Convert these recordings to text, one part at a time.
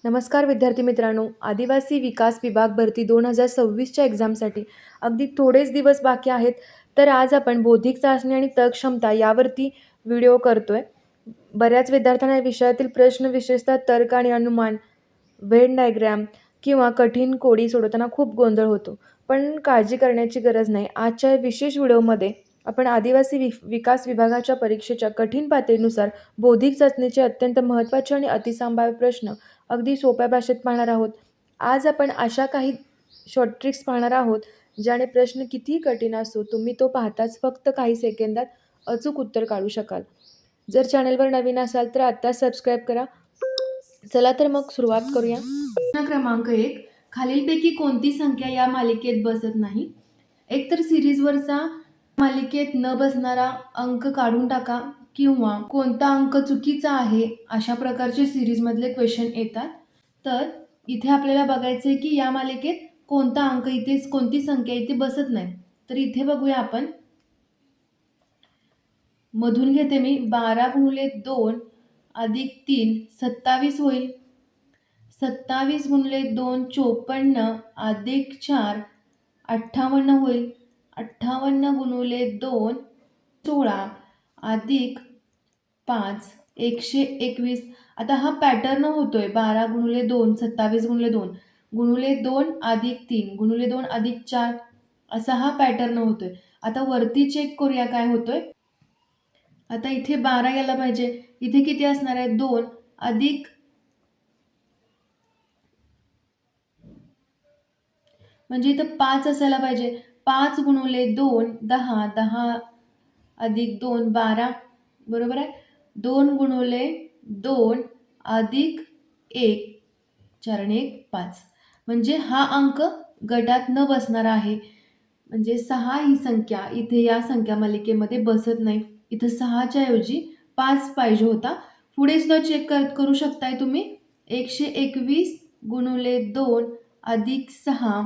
नमस्कार विद्यार्थी मित्रांनो, आदिवासी विकास विभाग भरती 2026च्या एक्झामसाठी अगदी थोडेच दिवस बाकी आहेत. तर आज आपण बौद्धिक चाचणी आणि तर्क क्षमता यावरती व्हिडिओ करतोय. बऱ्याच विद्यार्थ्यांना या विषयातील प्रश्न विशेषतः तर्क आणि अनुमान, व्हेन डायग्राम किंवा कठीण कोडी सोडवताना खूप गोंधळ होतो. पण काळजी करण्याची गरज नाही. आजच्या या विशेष व्हिडिओमध्ये आपण आदिवासी विकास विभागाच्या परीक्षेच्या कठीण पातळीनुसार बौद्धिक चाचणीचे अत्यंत महत्त्वाचे आणि अतिसंभाव्य प्रश्न अगदी सोप्या भाषेत पाहणार आहोत. आज आपण अशा काही शॉर्ट ट्रिक्स पाहणार आहोत, ज्याने प्रश्न कितीही कठीण असो, तुम्ही तो पाहताच फक्त काही सेकंदात अचूक उत्तर काढू शकाल. जर चॅनलवर नवीन असाल तर आत्ताच सबस्क्राईब करा. चला तर मग सुरुवात करूया. प्रश्न क्रमांक 1. खालीलपैकी कोणती संख्या या मालिकेत बसत नाही? एकतर सिरीजवरचा मालिकेत न बसणारा अंक काढून टाका किंवा कोणता अंक चुकीचा आहे अशा प्रकारचे सिरीजमधले क्वेश्चन येतात. तर इथे आपल्याला बघायचं आहे की या मालिकेत कोणता अंक इथे कोणती संख्या इथे बसत नाही. तर इथे बघूया आपण. मधून घेते मी 12 गुणिले 2 अधिक 3 27 होईल. 27 गुणिले 2 54 अधिक 4 58 होईल. 58 गुणिले 2 16 अधिक 5 121. आता हा पॅटर्न होतोय 12 गुणिले 2 27 गुणिले 2 गुणिले 2 अधिक 3 गुणिले 2 अधिक 4 असा हा पॅटर्न होतोय. आता वरती चेक करूया काय होतोय. आता इथे 12 यायला पाहिजे, इथे किती असणार आहे 2 अधिक, म्हणजे इथं 5 असायला पाहिजे. 5 गुणिले 2 10 10 अधिक 2 12 बरोबर आहे. 2 गुणिले 2 अधिक 1 4 आणि 1 5 म्हणजे हा अंक गटात न बसणारा आहे. म्हणजे 6 ही संख्या इथे या संख्या मालिकेमध्ये बसत नाही. इथं 6च्या ऐवजी 5 पाहिजे होता. पुढे सुद्धा चेक करू शकताय तुम्ही. 121 गुणिले 2 अधिक 6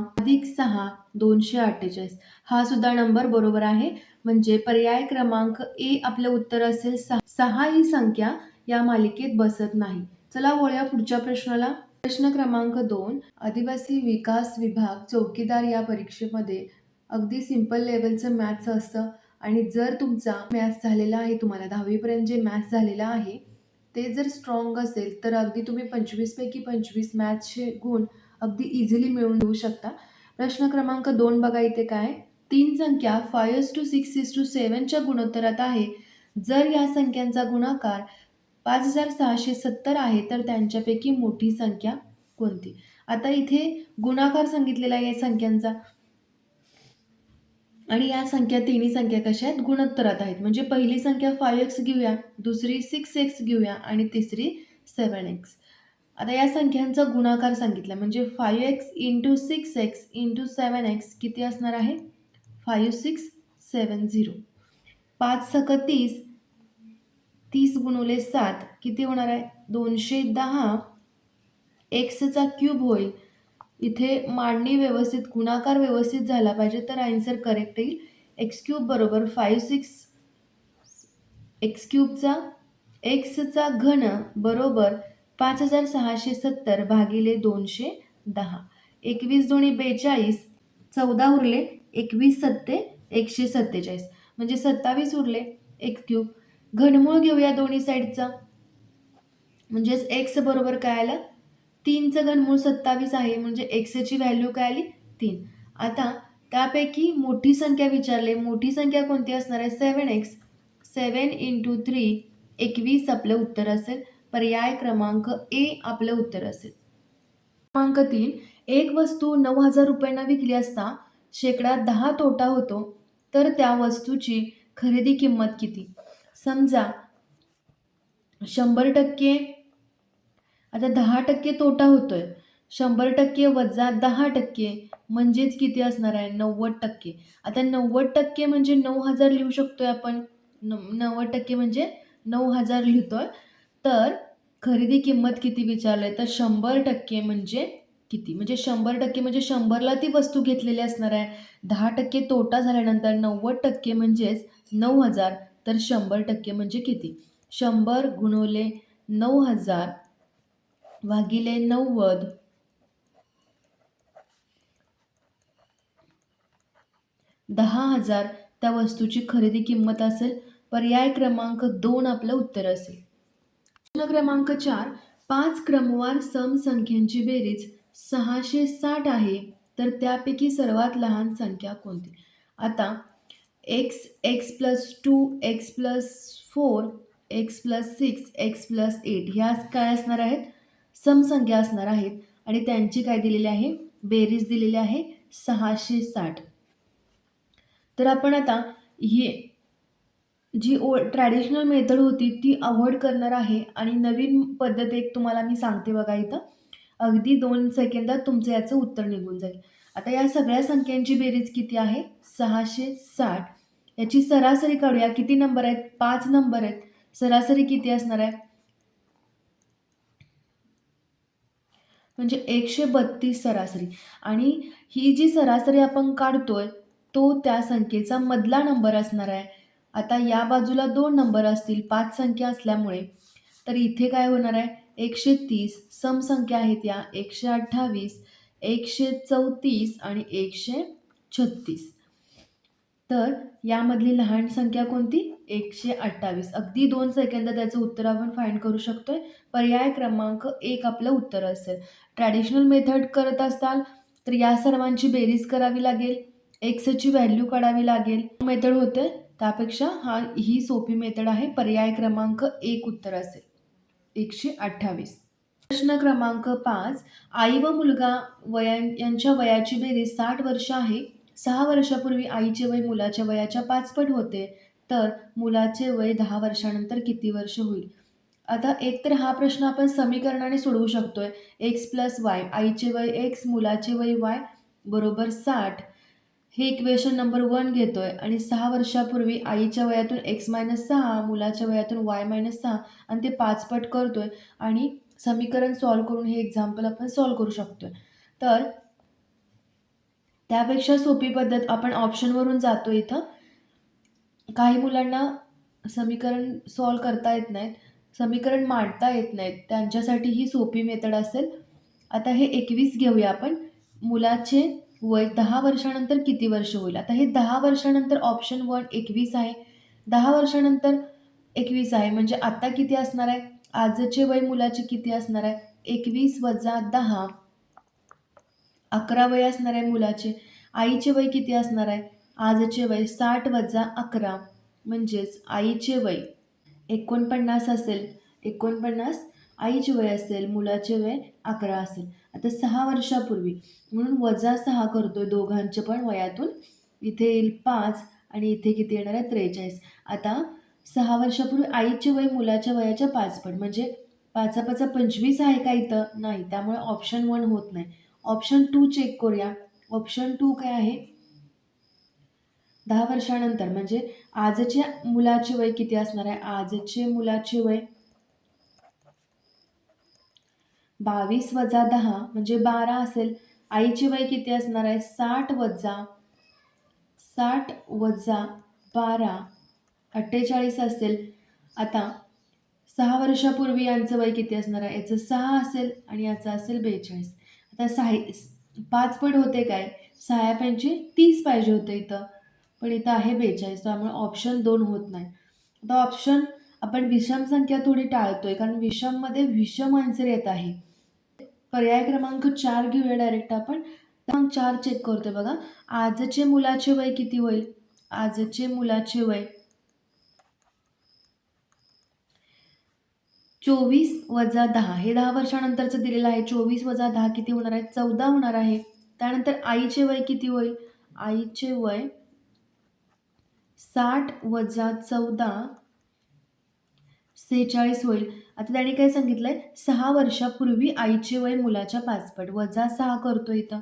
248 हा सुद्धा नंबर बरोबर आहे. म्हणजे पर्याय क्रमांक ए आपलं उत्तर असेल 6 ही संख्या या मालिकेत बसत नाही. चला वळूया पुढच्या प्रश्नाला. प्रश्न क्रमांक 2. आदिवासी विकास विभाग चौकीदार या परीक्षेमध्ये अगदी सिंपल लेवलचं मॅथ्स असतं आणि जर तुमचा मॅथ्स झालेला आहे, तुम्हाला 10वी पर्यंत जे मॅथ्स झालेलं आहे ते जर स्ट्रॉंग असेल तर अगदी तुम्ही 25 पैकी 25 मॅथ्सचे गुण अगदी इझिली मिळवून देऊ शकता. प्रश्न क्रमांक 2 बघा इथे काय. 3 संख्या 5:6:7च्या गुणोत्तरात आहे. जर या संख्यांचा गुणाकार 5670 आहे तर त्यांच्यापैकी मोठी संख्या कोणती? आता इथे गुणाकार सांगितलेला आहे या संख्यांचा आणि या संख्या तिन्ही संख्या कशा आहेत गुणोत्तरात आहेत. म्हणजे पहिली संख्या 5x घेऊया, दुसरी 6x घेऊया आणि तिसरी 7x. आता या संख्यांचा गुणाकार सांगितला म्हणजे 5x into 6x into 7x किती असणार आहे 5670. 5 सक 30, 30 गुणिले 7 किती होणार आहे 210 एक्सचा क्यूब होईल. इथे मांडणी व्यवस्थित गुणाकार व्यवस्थित झाला पाहिजे तर आन्सर करेक्ट येईल. एक्स क्यूब बरोबर 56 एक्स क्यूबचा एक्सचा घन बरोबर 5670 भागिले 210. 21 दोन्ही 42, 14 उरले, 21 सत्ते 147 म्हणजे 27 उरले. एक्स क्यूब घनमूळ घेऊया दोन्ही साईडचा म्हणजेच एक्स बरोबर काय आलं 3चं घनमूळ 27 आहे म्हणजे एक्सची व्हॅल्यू काय आली 3. आता त्यापैकी मोठी संख्या विचारले, मोठी संख्या कोणती असणार आहे 7x. 7 इंटू 3 21 आपलं उत्तर असेल. पर्याय क्रमांक ए आपलं उत्तर असेल. क्रमांक 3. एक वस्तू 9,000 रुपयांना विकली असता 10% तोटा होतो तर त्या वस्तूची खरेदी किंमत किती? समजा 100% आता 10% तोटा होतोय. 100% वजा 10% म्हणजेच किती असणार आहे 90%. आता 90% म्हणजे 9,000 लिहू शकतोय आपण. 90% म्हणजे 9,000 लिहितोय. तर खरेदी किंमत किती विचारलंय तर 100% म्हणजे किती? म्हणजे 100% म्हणजे 100ला ती वस्तू घेतलेली असणार आहे. 10% तोटा झाल्यानंतर 90% म्हणजेच 9,000 तर 100% म्हणजे किती? 100 गुणिले 9,000 भागिले 90. 10,000 त्या वस्तूची खरेदी किंमत असेल. पर्याय क्रमांक 2 आपलं उत्तर असेल. प्रश्न क्रमांक 4. 5 क्रमवार सम संख्यांची बेरीज 660 आहे, तर त्यापैकी सर्वात लहान संख्या कोणती? आता x, x plus 2, x plus 4, x plus 6, x plus 8 ह्या काय असणार आहेत? समसंख्या असणार आहेत आणि त्यांची काय दिलेली आहे? बेरीज दिलेली आहे 660. तर आपण आता ही जी ट्रॅडिशनल मेथड होती ती अव्हॉइड करणार आहे आणि नवीन पद्धत एक तुम्हाला मी सांगते बघा इथं. अगदी 2 सेकंदात तुमचं याचं उत्तर निघून जाईल. आता या सगळ्या संख्यांची बेरीज किती आहे? 660. याची सरासरी काढूया. किती नंबर आहेत? 5 नंबर आहेत. सरासरी किती असणार आहे? म्हणजे 132 सरासरी. आणि ही जी सरासरी आपण काढतोय तो त्या संख्येचा मधला नंबर असणार आहे. आता या बाजूला 2 नंबर असतील 5 संख्या असल्यामुळे. तर इथे काय होणार आहे? 130 समसंख्या आहेत या 128, 134 आणि 136. तर यामधली लहान संख्या कोणती? 128. अगदी 2 सेकंदात त्याचं उत्तर आपण फाइंड करू शकतोय. पर्याय क्रमांक 1 आपलं उत्तर असेल. ट्रॅडिशनल मेथड करत असाल तर या सर्वांची बेरीज करावी लागेल. एक्सची व्हॅल्यू काढावी लागेल. मेथड होते त्यापेक्षा ही सोपी मेथड आहे. पर्याय क्रमांक 1 उत्तर असेल. 128. प्रश्न क्रमांक 5. आई व मुलगा यांच्या वयाची बेरीज 60 वर्ष आहे. 6 वर्षापूर्वी आईचे वय मुलाच्या वयाच्या 5 पट होते, तर मुलाचे वय 10 वर्षानंतर किती वर्ष होईल? आता एकतर हा प्रश्न आपण समीकरणाने सोडवू शकतोय. एक्स प्लस वाय, आईचे वय एक्स, मुलाचे वय वाय बरोबर 60. हे इक्वेशन नंबर 1 घेतोय आणि 6 वर्षापूर्वी आईच्या वयातून एक्स मायनस 6, मुलाच्या वयातून वाय मायनस 6 आणि ते 5 पट करतोय आणि समीकरण सॉल्व्ह करून हे एक्झाम्पल आपण सॉल्व्ह करू शकतोय. तर त्यापेक्षा सोपी पद्धत आपण ऑप्शनवरून जातो इथं. काही मुलांना समीकरण सॉल्व्ह करता येत नाहीत, समीकरण मांडता येत नाहीत, त्यांच्यासाठी ही सोपी मेथड असेल. आता हे 21 घेऊया आपण. मुलाचे वय 10 वर्षानंतर किती वर्ष होईल? आता हे 10 वर्षानंतर ऑप्शन 1 21 आहे. 10 वर्षानंतर 21 आहे म्हणजे आता किती असणार आहे? आजचे वय मुलाचे किती असणार आहे? 21 वजा 10. 11 वय असणार आहे मुलाचे. आईचे वय किती असणार आहे? आजचे वय 60 वजा 11 म्हणजेच आईचे वय 49 असेल. 49 आईचे वय असेल, मुलाचे वय 11 असेल. आता 6 वर्षापूर्वी म्हणून वजा 6 करतोय दोघांचे पण वयातून. इथे येईल 5 आणि इथे किती येणार आहे? 43. आता 6 वर्षापूर्वी आईचे वय मुलाच्या वयाच्या 5 पट म्हणजे 5 5 25 आहे का इथं? नाही. त्यामुळे ऑप्शन 1 होत नाही. ऑप्शन 2 चेक करूया. ऑप्शन 2 काय आहे? 10 वर्षानंतर म्हणजे आजच्या मुलाचे वय किती असणार आहे? आजचे मुलाचे वय 22 वजा 10 म्हणजे 12 असेल. आईचे वय किती असणार आहे? 60 वजा 12 48 असेल. आता 6 वर्षापूर्वी यांचं वय किती असणार आहे? याचं 6 असेल आणि याचं असेल 42. आता 5 पट होते काय? 6 पंचे 30 पाहिजे होतं इथं, पण इथं आहे 42. त्यामुळे ऑप्शन 2 होत नाही. आता ऑप्शन आपण विषम संख्या थोडी टाळतोय कारण विषममध्ये विषम आन्सर येत आहे. पर्याय क्रमांक 4 घेऊया डायरेक्ट आपण. क्रमांक 4 चेक करतोय बघा. आजचे मुलाचे वय किती होईल? आजचे मुलाचे वय 24 वजा 10 हे 10 वर्षानंतरचं दिलेलं आहे. 24 वजा 10 किती होणार आहे? 14 होणार आहे. त्यानंतर आईचे वय किती होईल? आईचे वय 60 वजा 14 46 होईल. आता त्याने काय सांगितलंय? 6 वर्षापूर्वी आईचे वय मुलाच्या 5 पट वजा 6 करतो इथं.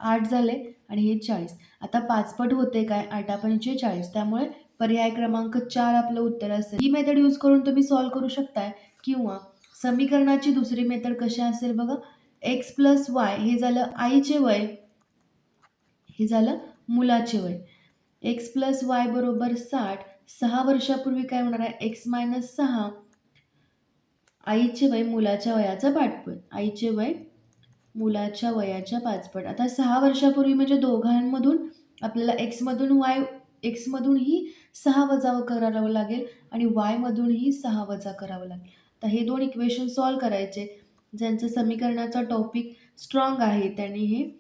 8 झाले आणि हे 40. आता 5 पट होते काय? 8 पंचे 40. त्यामुळे पर्याय क्रमांक 4 आपलं उत्तर असेल. ही मेथड यूज करून तुम्ही सॉल्व्ह करू शकताय किंवा समीकरणाची दुसरी मेथड कशी असेल बघा. एक्स प्लस वाय हे झालं आईचे वय, हे झालं मुलाचे वय. एक्स प्लस वाय बरोबर 60. 6 वर्षापूर्वी काय होणार आहे? एक्स मायनस 6 आईचे वय मुलाच्या वयाचा पाचपट. आईचे वय मुलाच्या वयाच्या पाचपट. आता 6 वर्षापूर्वी म्हणजे दोघांमधून आपल्याला एक्समधूनही 6 वजा करावं लागेल आणि वायमधूनही 6 वजा करावं लागेल. तर हे 2 इक्वेशन सॉल्व्ह करायचे. ज्यांचं समीकरणाचा टॉपिक स्ट्रॉंग आहे त्यांनी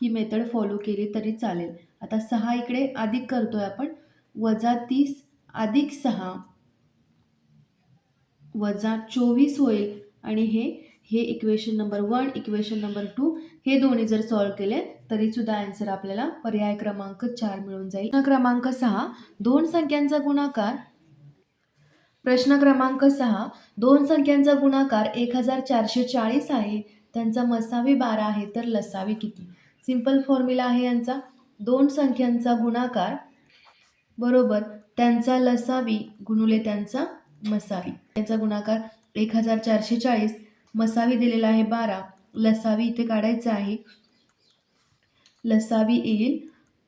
ही मेथड फॉलो केली तरी चालेल. आता 6 इकडे अधिक करतोय आपण. -30 अधिक 6 -24 होईल आणि हे इक्वेशन नंबर 1, इक्वेशन नंबर 2 हे दोन्ही जर सॉल्व्ह केले तरी सुद्धा आन्सर आपल्याला पर्याय क्रमांक 4 मिळून जाईल. प्रश्न क्रमांक 6 दोन संख्यांचा गुणाकार. प्रश्न क्रमांक 6 दोन संख्यांचा गुणाकार 1440 आहे. त्यांचा मसावी 12 आहे तर लसावी किती? सिंपल फॉर्म्युला आहे यांचा. दोन संख्यांचा गुणाकार बरोबर त्यांचा लसावी गुणुले त्यांचा मसावी. त्यांचा गुणाकार 1440, मसावी दिलेला आहे 12, लसावी इथे काढायचा आहे. लसावी येईल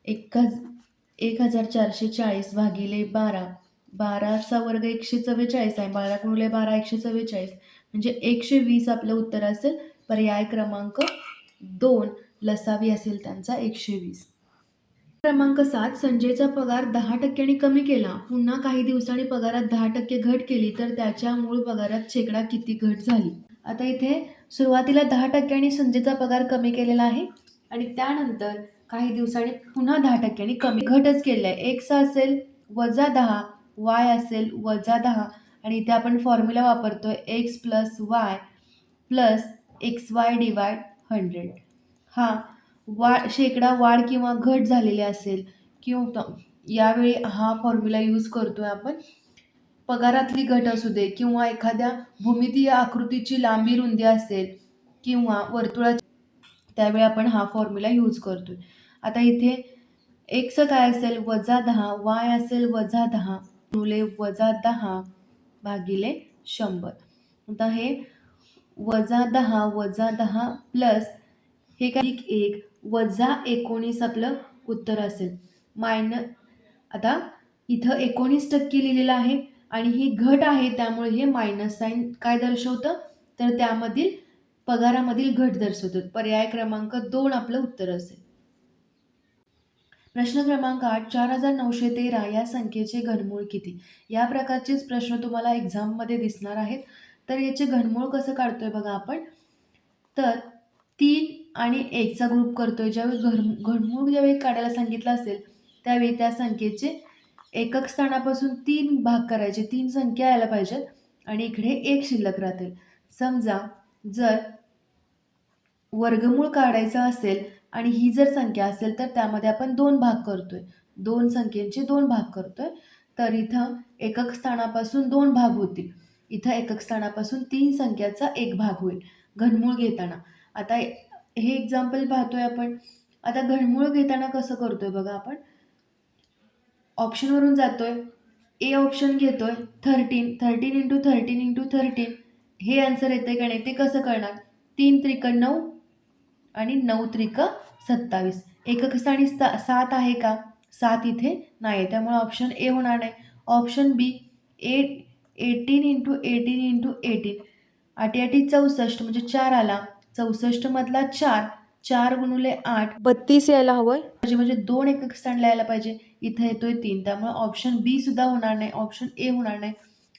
1440 भागिले 12. 12चा वर्ग 144 आहे. 12 गुणिले 12 144 म्हणजे 120 आपलं उत्तर असेल. पर्याय क्रमांक 2 लसावी असेल त्यांचा 120. क्रमांक 7 संजयचा पगार 10% कमी केला. पुन्हा काही दिवसांनी पगारात 10% घट केली तर त्याच्या मूळ पगारात शेकडा किती घट झाली? आता इथे सुरुवातीला 10% संजयचा पगार कमी केलेला आहे आणि त्यानंतर काही दिवसांनी पुन्हा 10% कमी घटच केलेला आहे. x असेल -10, y असेल -10 आणि इथे आपण फॉर्म्युला वापरतोय x + y + xy / 100. हा शेकडा वाढ किंवा घट झालेली असेल किंवा यावेळी हा फॉर्म्युला यूज करतोय आपण. पगारातली घट असू दे किंवा एखाद्या भूमितीय आकृतीची लांबी रुंदी असेल किंवा वर्तुळाची, त्यावेळी आपण हा फॉर्म्युला यूज करतोय. आता इथे x काय असेल -10, y असेल -10 गुणिले -10 भागिले 100. आता हे -10 -10 प्लस हे काय 1 -19 आपलं उत्तर असेल. आता इथं 19% लिहिलेलं आहे आणि ही घट आहे त्यामुळे हे मायनस साईन काय दर्शवतं तर त्यामधील पगारामधील घट दर्शवतं. पर्याय क्रमांक 2 आपलं उत्तर असेल. प्रश्न क्रमांक 8 4913 या संख्येचे घनमूळ किती? या प्रकारचेच प्रश्न तुम्हाला एक्झाममध्ये दिसणार आहेत. तर याचे घनमूळ कसं काढतोय बघा आपण. तर 3 आणि 1चा ग्रुप करतोय. ज्यावेळी घनमूळ ज्यावेळी काढायला सांगितलं असेल त्यावेळी त्या संख्येचे एकक स्थानापासून 3 भाग करायचे. 3 संख्या यायला पाहिजेत आणि इकडे 1 शिल्लक राहतील. समजा जर वर्गमूळ काढायचं असेल आणि ही जर संख्या असेल तर त्यामध्ये आपण 2 भाग करतोय. 2 संख्येचे 2 भाग करतोय. तर इथं एकक स्थानापासून 2 भाग होतील. इथं एकक स्थानापासून 3 संख्याचा 1 भाग होईल घनमूळ घेताना. आता हे एक्झाम्पल पाहतोय आपण. आता घनमूळ घेताना कसं करतोय बघा आपण. ऑप्शनवरून जातोय. ए ऑप्शन घेतोय 13 × 13 × 13 हे आन्सर येते का नाही ते कसं करणार. 3 त्रिक 9 आणि 9 त्रिक 27. एकक स्थानी 7 आहे का? 7 इथे नाही, त्यामुळे ऑप्शन ए होणार नाही. ऑप्शन बी 18 × 18 × 18 8 8 64 म्हणजे 4 आला. 64 मधला 4 गुणिले 8 32 यायला हवंय. म्हणजे 2 एकक स्थान यायला पाहिजे. इथे येतोय 3, त्यामुळे ऑप्शन बी सुद्धा होणार नाही. ऑप्शन ए होणार नाही.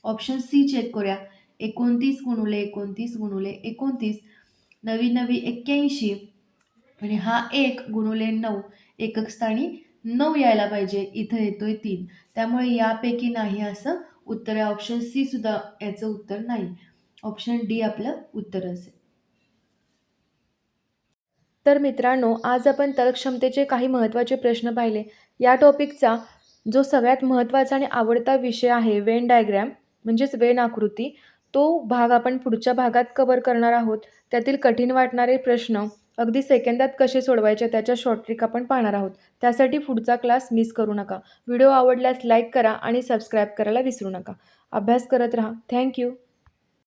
ऑप्शन सी चेक करूया. 29 गुणिले 29 गुणिले 29 9 9 81 आणि हा 1 गुणिले 9 एकक स्थानी 9 यायला पाहिजे. इथं येतोय 3, त्यामुळे यापैकी नाही असं उत्तर आहे. ऑप्शन सी सुद्धा याचं उत्तर नाही. ऑप्शन डी आपलं उत्तर असेल. तर मित्रांनो, आज आपण तर्कक्षमतेचे काही महत्त्वाचे प्रश्न पाहिले. या टॉपिकचा जो सगळ्यात महत्त्वाचा आणि आवडता विषय आहे वेन डायग्रॅम म्हणजेच वेन आकृती, तो भाग आपण पुढच्या भागात कव्हर करणार आहोत. त्यातील कठीण वाटणारे प्रश्न अगदी सेकंदात कसे सोडवायचे त्याच्या शॉर्ट ट्रिक आपण पाहणार आहोत. त्यासाठी पुढचा क्लास मिस करू नका. व्हिडिओ आवडल्यास लाईक करा आणि सबस्क्राईब करायला विसरू नका. अभ्यास करत राहा. थँक्यू.